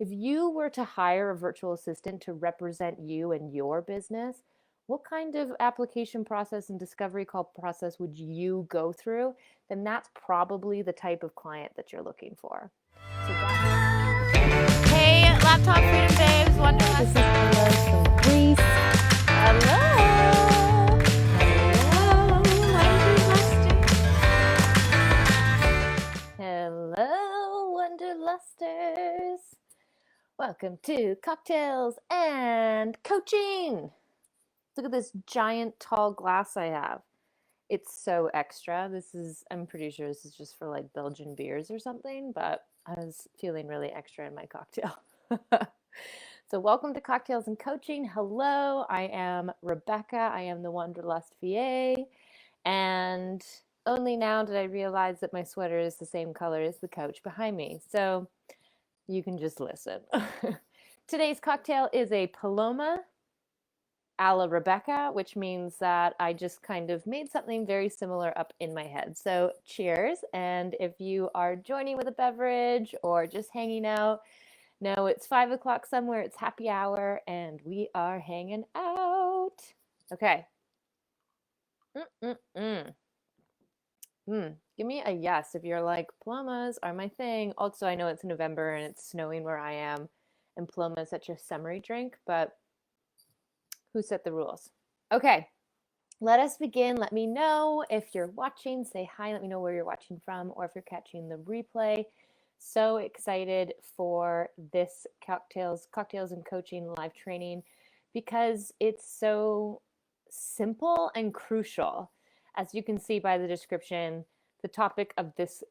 If you were to hire a virtual assistant to represent you and your business, what kind of application process and discovery call process would you go through? Then that's probably the type of client that you're looking for. So Hey, Laptop Freedom Babes, Wanderlust. this is Ella from Greece. Hello. Hello, Wanderlusters. Welcome to Cocktails and Coaching. Look at this giant tall glass I have. It's so extra. I'm pretty sure this is just for like Belgian beers or something, but I was feeling really extra in my cocktail. So welcome to Cocktails and Coaching. Hello, I am Rebecca. I am the Wanderlust VA. And only now did I realize that my sweater is the same color as the couch behind me. So you can just listen. Today's cocktail is a Paloma a la Rebecca, which means that I just kind of made something very similar up in my head. So cheers. And if you are joining with a beverage or just hanging out, no, it's 5 o'clock somewhere, it's happy hour, and we are hanging out. Okay. Give me a yes if you're like, palomas are my thing. Also, I know it's November and it's snowing where I am, and paloma is such a summery drink, but who set the rules? Okay, let us begin. Let me know if you're watching. Say hi. Let me know where you're watching from or if you're catching the replay. So excited for this cocktails and coaching live training because it's so simple and crucial. As you can see by the description, the topic of this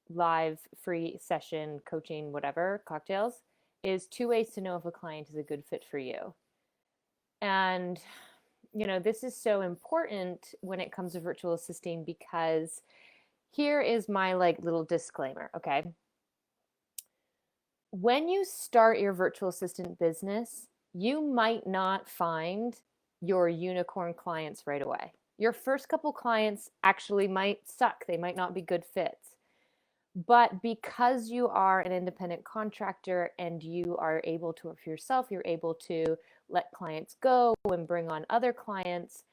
live free session, coaching, whatever, cocktails, is 2 ways to know if a client is a good fit for you. And this is so important when it comes to virtual assisting because here is my little disclaimer, okay? When you start your virtual assistant business, you might not find your unicorn clients right away. Your first couple clients actually might suck. They might not be good fits. But because you are an independent contractor and you are able to work for yourself, you're able to let clients go and bring on other clients,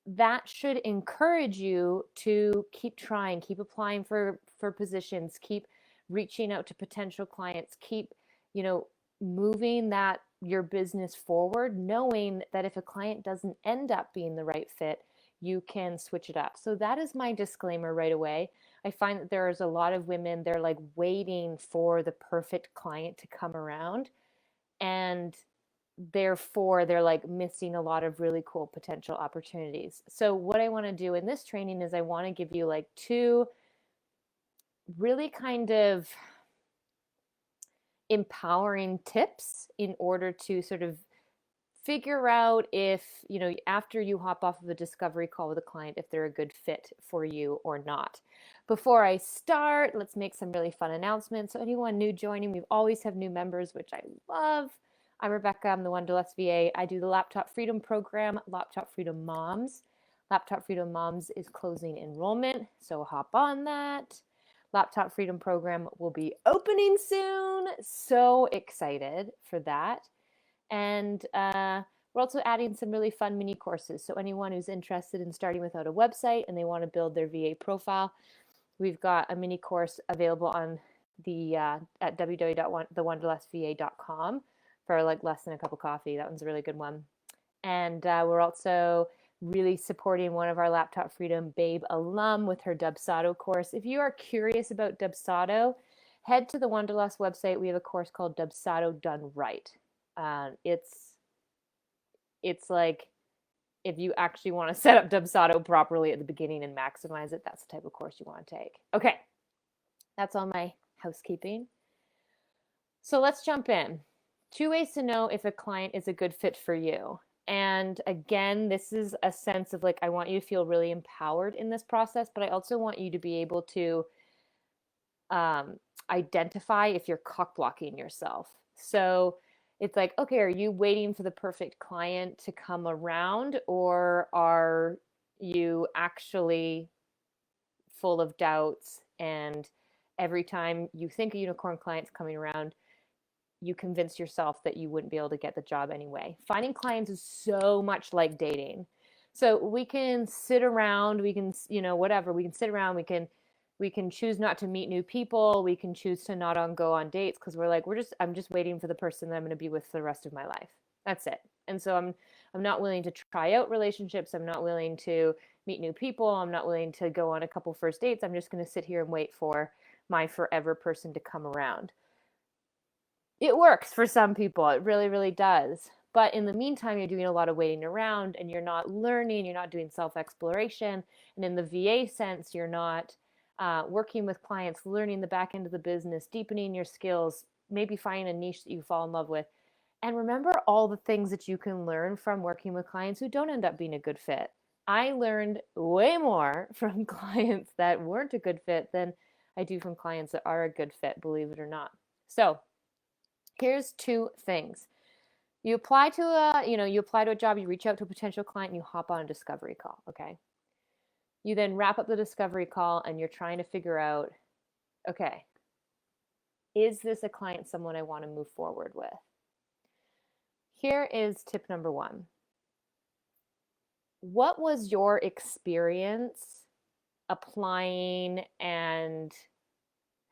that should encourage you to keep trying, keep applying for positions, keep reaching out to potential clients, keep, moving your business forward, knowing that if a client doesn't end up being the right fit, you can switch it up. So that is my disclaimer right away. I find that there's a lot of women, they're like waiting for the perfect client to come around, and therefore they're like missing a lot of really cool potential opportunities. So what I want to do in this training is I want to give you like 2 really kind of empowering tips in order to sort of figure out if, after you hop off of a discovery call with a client, if they're a good fit for you or not. Before I start, let's make some really fun announcements. So anyone new joining, we always have new members, which I love. I'm Rebecca. I'm the Wanderlust VA. I do the Laptop Freedom Program, Laptop Freedom Moms. Laptop Freedom Moms is closing enrollment, so hop on that. Laptop Freedom Program will be opening soon. So excited for that. And we're also adding some really fun mini courses. So anyone who's interested in starting without a website and they want to build their VA profile, we've got a mini course available on the at www.thewanderlustva.com for like less than a cup of coffee. That one's a really good one. And we're also really supporting one of our Laptop Freedom Babe alum with her Dubsado course. If you are curious about Dubsado, head to the Wanderlust website. We have a course called Dubsado Done Right. It's like if you actually want to set up Dubsado properly at the beginning and maximize it, that's the type of course you want to take. Okay, that's all my housekeeping. So let's jump in. 2 ways to know if a client is a good fit for you. And again, this is a sense of like, I want you to feel really empowered in this process, but I also want you to be able to identify if you're cock blocking yourself. So it's like, okay, are you waiting for the perfect client to come around, or are you actually full of doubts, and every time you think a unicorn client's coming around, you convince yourself that you wouldn't be able to get the job anyway. Finding clients is so much like dating. So we can sit around, we can, whatever, we can sit around, we can choose not to meet new people, we can choose to not go on dates because we're like, I'm just waiting for the person that I'm going to be with for the rest of my life. That's it. And so I'm not willing to try out relationships. I'm not willing to meet new people. I'm not willing to go on a couple first dates. I'm just going to sit here and wait for my forever person to come around. It works for some people. It really, really does. But in the meantime, you're doing a lot of waiting around and you're not learning, you're not doing self-exploration. And in the VA sense, you're not working with clients, learning the back end of the business, deepening your skills, maybe finding a niche that you fall in love with. And remember all the things that you can learn from working with clients who don't end up being a good fit. I learned way more from clients that weren't a good fit than I do from clients that are a good fit, believe it or not. So here's two things. You apply to a job, you reach out to a potential client, and you hop on a discovery call, okay? You then wrap up the discovery call and you're trying to figure out, okay, is this a client someone I want to move forward with? Here is tip number one. What was your experience applying and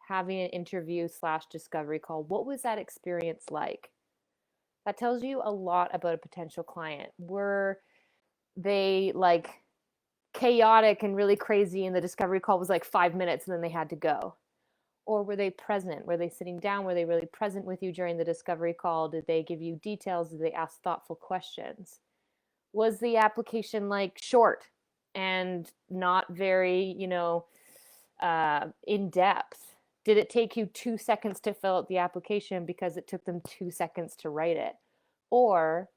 having an interview / discovery call? What was that experience like? That tells you a lot about a potential client. Were they like chaotic and really crazy and the discovery call was like 5 minutes and then they had to go? Or were they present? Were they sitting down? Were they really present with you during the discovery call? Did they give you details? Did they ask thoughtful questions? Was the application like short and not very, in depth? Did it take you 2 seconds to fill out the application because it took them 2 seconds to write it? Or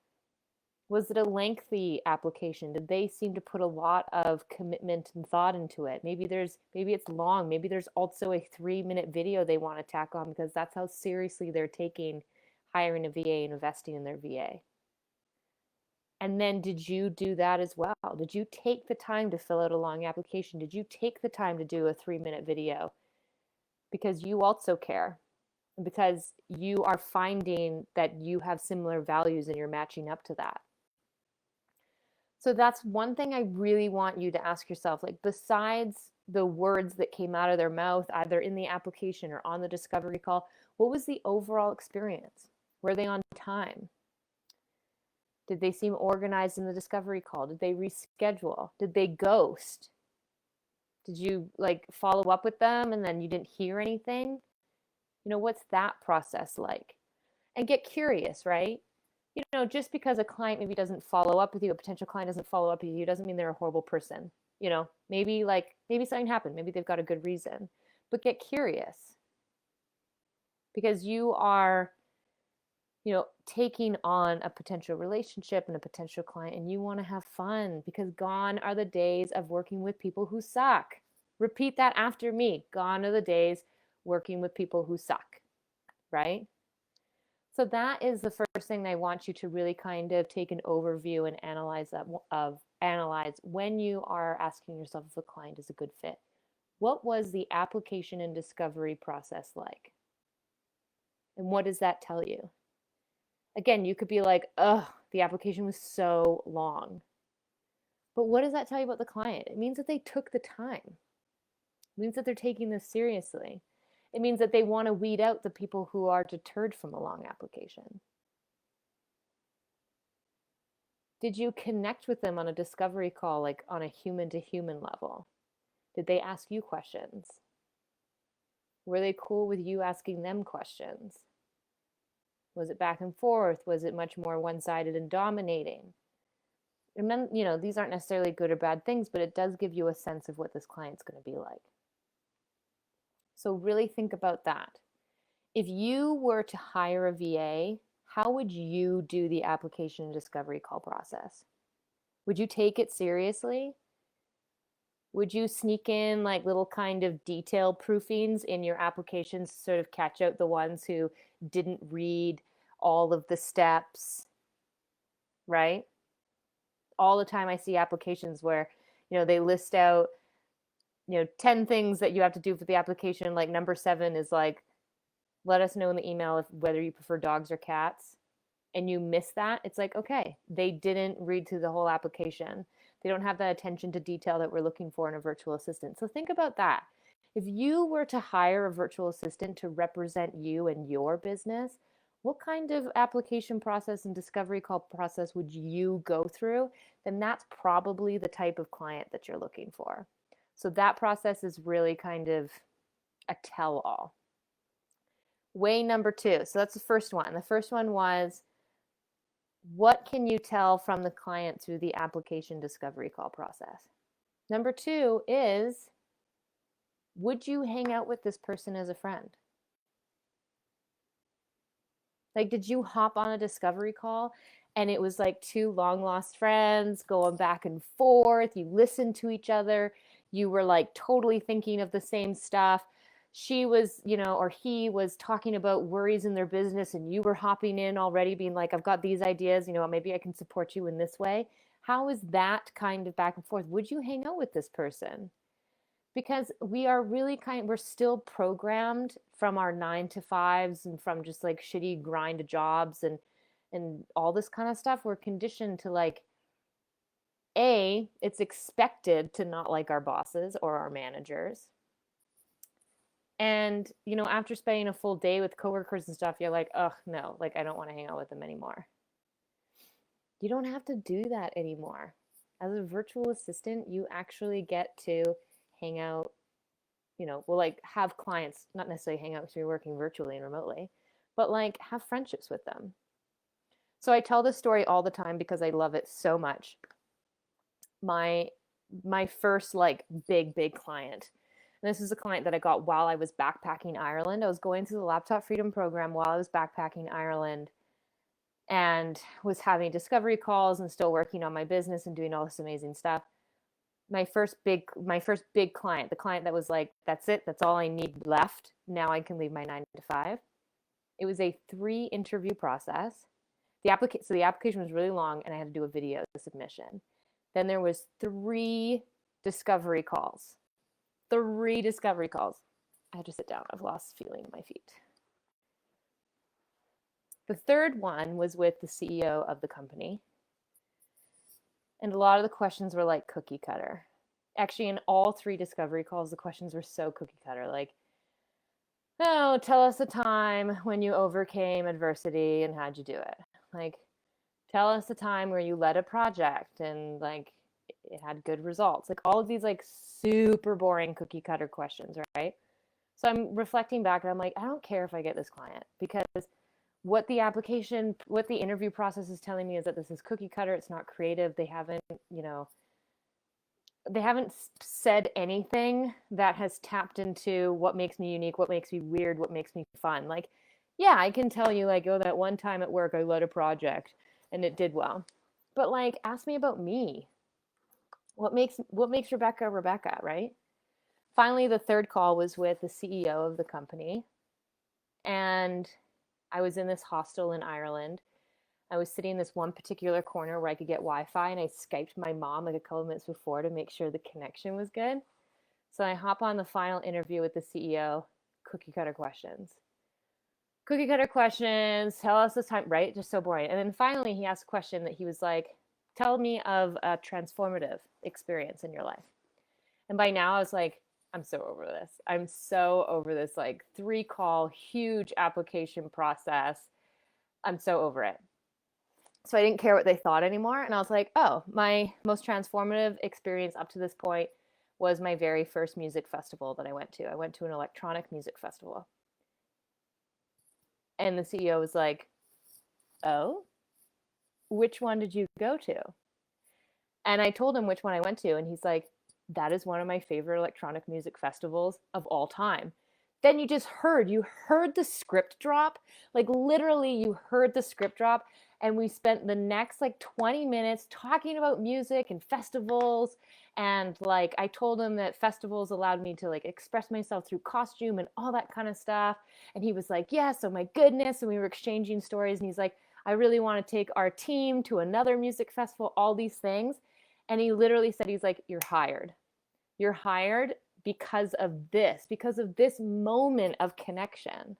was it a lengthy application? Did they seem to put a lot of commitment and thought into it? Maybe it's long. Maybe there's also a 3-minute video they want to tack on because that's how seriously they're taking hiring a VA and investing in their VA. And then did you do that as well? Did you take the time to fill out a long application? Did you take the time to do a 3-minute video? Because you also care. Because you are finding that you have similar values and you're matching up to that. So that's one thing I really want you to ask yourself, like besides the words that came out of their mouth, either in the application or on the discovery call, what was the overall experience? Were they on time? Did they seem organized in the discovery call? Did they reschedule? Did they ghost? Did you like follow up with them and then you didn't hear anything? What's that process like? And get curious, right? Just because a client maybe doesn't follow up with you, a potential client doesn't follow up with you, doesn't mean they're a horrible person. Maybe something happened. Maybe they've got a good reason. But get curious. Because you are, taking on a potential relationship and a potential client, and you want to have fun because gone are the days of working with people who suck. Repeat that after me. Gone are the days working with people who suck, right? So that is the first thing I want you to really kind of take an overview and analyze when you are asking yourself if a client is a good fit. What was the application and discovery process like? And what does that tell you? Again, you could be like, the application was so long. But what does that tell you about the client? It means that they took the time. It means that they're taking this seriously. It means that they want to weed out the people who are deterred from a long application. Did you connect with them on a discovery call, like on a human-to-human level? Did they ask you questions? Were they cool with you asking them questions? Was it back and forth? Was it much more one-sided and dominating? And then, these aren't necessarily good or bad things, but it does give you a sense of what this client's going to be like. So really think about that. If you were to hire a VA, how would you do the application and discovery call process? Would you take it seriously? Would you sneak in like little kind of detail proofings in your applications to sort of catch out the ones who didn't read all of the steps, right? All the time I see applications where, they list out 10 things that you have to do for the application. Like number 7 is like, let us know in the email whether you prefer dogs or cats, and you miss that, it's like, okay, they didn't read through the whole application. They don't have that attention to detail that we're looking for in a virtual assistant. So think about that. If you were to hire a virtual assistant to represent you and your business, what kind of application process and discovery call process would you go through? Then that's probably the type of client that you're looking for. So that process is really kind of a tell-all. Way number 2. So that's the first one. The first one was, what can you tell from the client through the application discovery call process? Number 2 is, would you hang out with this person as a friend? Like, did you hop on a discovery call and it was like 2 long lost friends going back and forth? You listened to each other. You were like totally thinking of the same stuff. She was, or he was talking about worries in their business, and you were hopping in already being like, I've got these ideas, maybe I can support you in this way. How is that kind of back and forth? Would you hang out with this person? Because we are really we're still programmed from our 9 to 5s and from just like shitty grind jobs and all this kind of stuff. We're conditioned to like, it's expected to not like our bosses or our managers. And, after spending a full day with coworkers and stuff, you're like, oh no, like I don't want to hang out with them anymore. You don't have to do that anymore. As a virtual assistant, you actually get to hang out, like have clients, not necessarily hang out because you're working virtually and remotely, but like have friendships with them. So I tell this story all the time because I love it so much. My first like big client, and this is a client that I got while I was backpacking Ireland. I was going through the Laptop Freedom Program while I was backpacking Ireland and was having discovery calls and still working on my business and doing all this amazing stuff. My first big client, the client that was like, that's it, that's all I need left. Now I can leave my 9 to 5. It was a 3 interview process. So the application was really long, and I had to do a video submission. Then there was 3 discovery calls. 3 discovery calls. I had to sit down. I've lost feeling in my feet. The third one was with the CEO of the company. And a lot of the questions were like cookie cutter. Actually, in all 3 discovery calls, the questions were so cookie cutter. Like, oh, tell us a time when you overcame adversity and how'd you do it? Like, tell us a time where you led a project and like it had good results. Like all of these like super boring cookie cutter questions, right? So I'm reflecting back and I'm like, I don't care if I get this client, because what the interview process is telling me is that this is cookie cutter. It's not creative. They haven't said anything that has tapped into what makes me unique, what makes me weird, what makes me fun. Like, yeah, I can tell you like, oh, that one time at work I led a project and it did well. But like, ask me about me. What makes Rebecca, right? Finally, the third call was with the CEO of the company. And I was in this hostel in Ireland. I was sitting in this one particular corner where I could get Wi-Fi, and I Skyped my mom like a couple of minutes before to make sure the connection was good. So I hop on the final interview with the CEO, cookie cutter questions. Tell us this time, right? Just so boring. And then finally he asked a question that he was like, tell me of a transformative experience in your life. And by now I was like, I'm so over this. I'm so over this like 3 call, huge application process. I'm so over it. So I didn't care what they thought anymore. And I was like, oh, my most transformative experience up to this point was my very first music festival that I went to. I went to an electronic music festival. And the CEO was like, oh, which one did you go to? And I told him which one I went to. And he's like, that is one of my favorite electronic music festivals of all time. Then you heard the script drop. Like literally you heard the script drop. And we spent the next like 20 minutes talking about music and festivals. And like, I told him that festivals allowed me to like express myself through costume and all that kind of stuff. And he was like, yes, oh my goodness. And we were exchanging stories. And he's like, I really want to take our team to another music festival, all these things. And he literally said, he's like, you're hired. You're hired because of this moment of connection.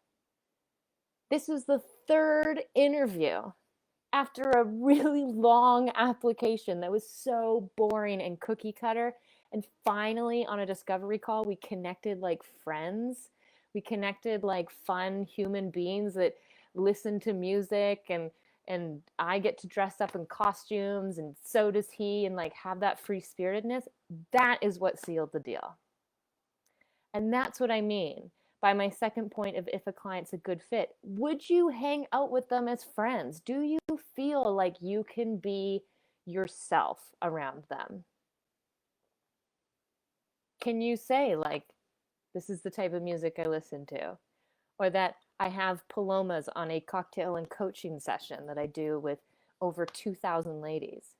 This was the third interview after a really long application that was so boring and cookie cutter. And finally, on a discovery call, we connected like friends. We connected like fun human beings that listen to music, and I get to dress up in costumes, and so does he, and like have that free spiritedness. That is what sealed the deal. And that's what I mean by my second point of if a client's a good fit. Would you hang out with them as friends? Do you feel like you can be yourself around them? Can you say, like, this is the type of music I listen to? Or that I have palomas on a cocktail and coaching session that I do with over 2,000 ladies.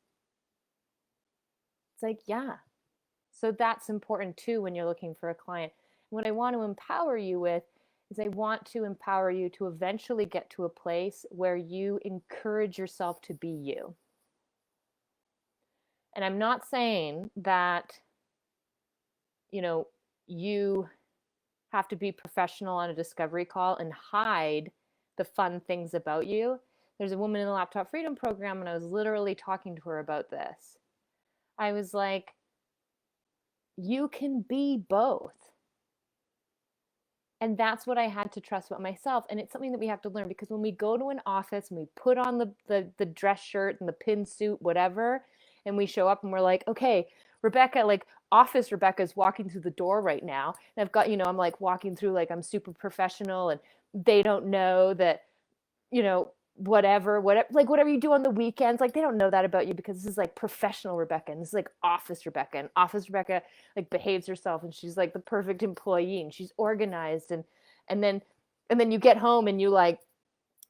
It's like, yeah. So that's important too when you're looking for a client. What I want to empower you with is I want to empower you to eventually get to a place where you encourage yourself to be you. And I'm not saying that, you have to be professional on a discovery call and hide the fun things about you. There's a woman in the Laptop Freedom Program, and I was literally talking to her about this. I was like, you can be both. And that's what I had to trust about myself. And it's something that we have to learn, because when we go to an office and we put on the dress shirt and the pin suit, whatever, and we show up and we're like, okay, Rebecca, like office Rebecca's walking through the door right now. And I've got, I'm like walking through like I'm super professional, and they don't know that, whatever, like whatever you do on the weekends, like they don't know that about you, because this is like professional Rebecca, and this is like office Rebecca, and office Rebecca like behaves herself, and she's like the perfect employee, and she's organized, and then you get home and you like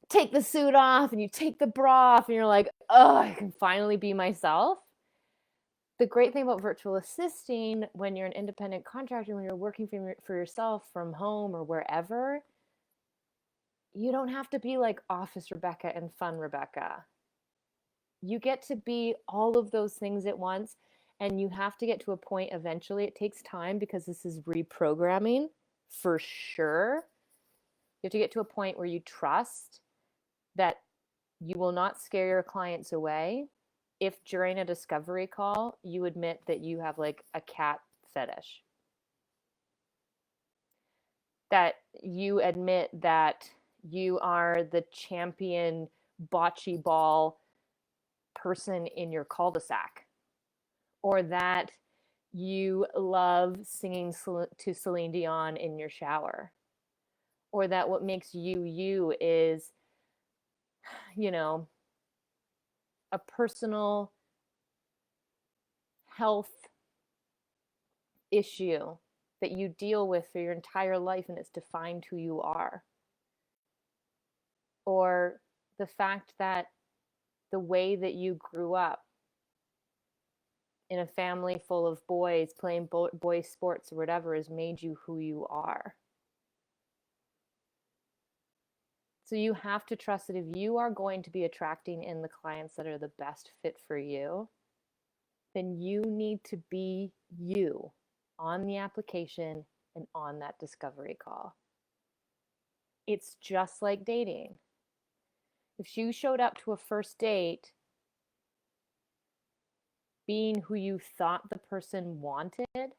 take the suit off and you take the bra off, and you're like, oh, I can finally be myself. The great thing about virtual assisting, when you're an independent contractor, when you're working for yourself from home or wherever, you don't have to be like office Rebecca and fun Rebecca. You get to be all of those things at once, and you have to get to a point eventually. It takes time, because this is reprogramming for sure. You have to get to a point where you trust that you will not scare your clients away if during a discovery call you admit that you have like a cat fetish, that you admit that you are the champion bocce ball person in your cul-de-sac, or that you love singing to Celine Dion in your shower, or that what makes you you is, a personal health issue that you deal with for your entire life, and it's defined who you are. Or the fact that the way that you grew up in a family full of boys playing boy sports or whatever has made you who you are. So you have to trust that if you are going to be attracting in the clients that are the best fit for you, then you need to be you on the application and on that discovery call. It's just like dating. If you showed up to a first date being who you thought the person wanted,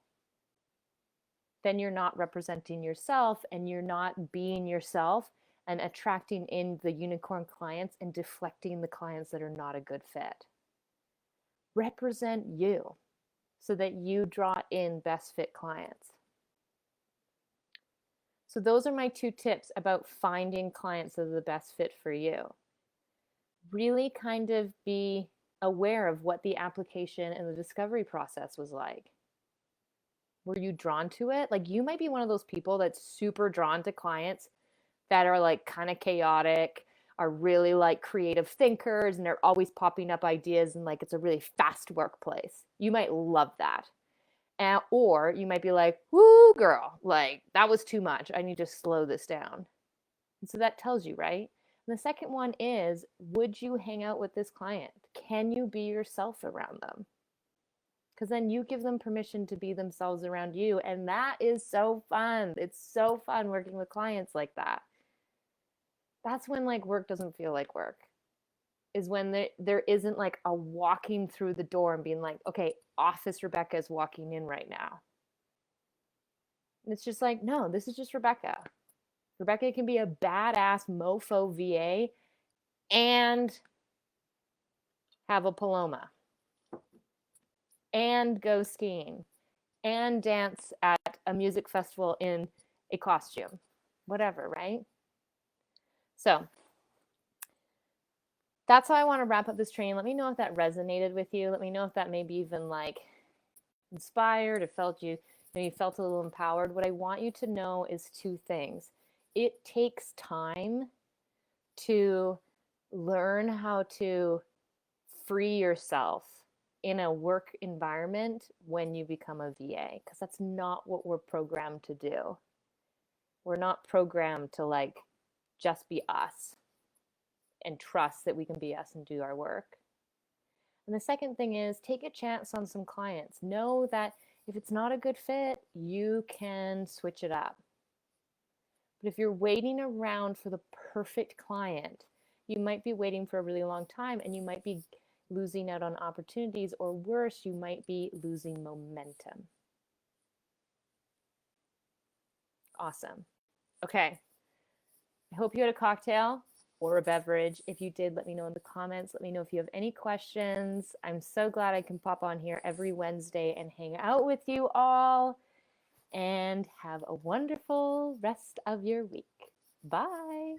then you're not representing yourself, and you're not being yourself and attracting in the unicorn clients and deflecting the clients that are not a good fit. Represent you so that you draw in best fit clients. So those are my 2 tips about finding clients that are the best fit for you. Really kind of be aware of what the application and the discovery process was like. Were you drawn to it? Like, you might be one of those people that's super drawn to clients that are like kind of chaotic, are really like creative thinkers, and they're always popping up ideas, and like it's a really fast workplace. You might love that. Or you might be like, woo, girl, like that was too much. I need to slow this down. And so that tells you, right? And the second one is, would you hang out with this client? Can you be yourself around them? Because then you give them permission to be themselves around you. And that is so fun. It's so fun working with clients like that. That's when like work doesn't feel like work. Is when there isn't like a walking through the door and being like, okay, office Rebecca is walking in right now. And it's just like, no, this is just Rebecca. Rebecca can be a badass mofo VA and have a Paloma and go skiing and dance at a music festival in a costume, whatever, right? So that's how I want to wrap up this training. Let me know if that resonated with you. Let me know if that maybe even like inspired or felt you felt a little empowered. What I want you to know is two things. It takes time to learn how to free yourself in a work environment when you become a VA, because that's not what we're programmed to do. We're not programmed to like just be us and trust that we can be us and do our work. And the second thing is take a chance on some clients. Know that if it's not a good fit, you can switch it up. But if you're waiting around for the perfect client, you might be waiting for a really long time and you might be losing out on opportunities, or worse, you might be losing momentum. Awesome. Okay. I hope you had a cocktail or a beverage. If you did, let me know in the comments. Let me know if you have any questions. I'm so glad I can pop on here every Wednesday and hang out with you all. And have a wonderful rest of your week. Bye.